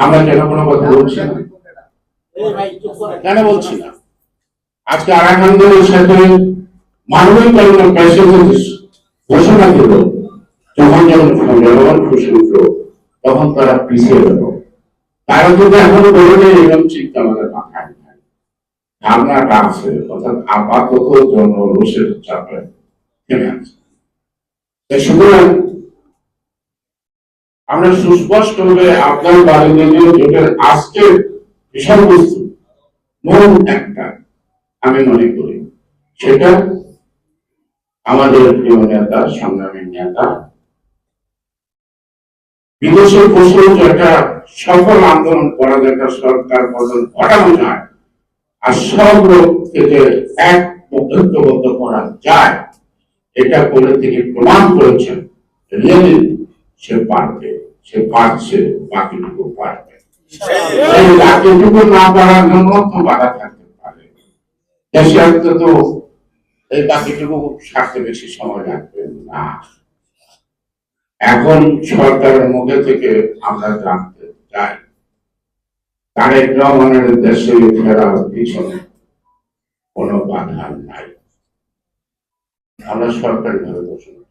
আমরা কেন কোনো কথা বলছি না? কেন বলছি না? আজকে আরাকান দলের সাথে মানবিকরণের প্যাসেজ ঘোষণা দিল, যখন জনগণ খুশি উঠল তখন তারা পিছিয়ে গেল। তারা কিন্তু এখনো বলে এরকম চিন্তা আমাদের মাথায় নাই, ভাবনাটা আছে, অর্থাৎ আপাতত জনরোষের চাপে থেমে আছে। সুতরাং আমরা সুস্পষ্ট ভাবে আপনার বাড়িতে জোটের আজকের বিষয়বস্তু মূল একটা আমি মনে করি, সেটা আমাদের প্রিয় নেতা, সংগ্রামী নেতা বিদেশে বসে একটা সফল আন্দোলন করা যায়, একটা সরকার পতন ঘটানো যায়, আর সব লোক থেকে এক ঐক্যবদ্ধ করা যায়, এটা করে তিনি প্রমাণ করেছেন। লেনিন সে পারবে, সে পারছে, বাকিটুকু পারবে। এই বাকিটুকু না পারার জন্য তো বাধা থাকতে পারে, দেশে অন্তত এই বাকিটুকু সারতে বেশি সময় লাগবে না। এখন সরকারের মুখে থেকে আমরা জানতে চাই তারেক রহমানের দেশে ফেরার পিছনে কোনো বাধা নাই। আমরা সরকারি ভাবে ঘোষণা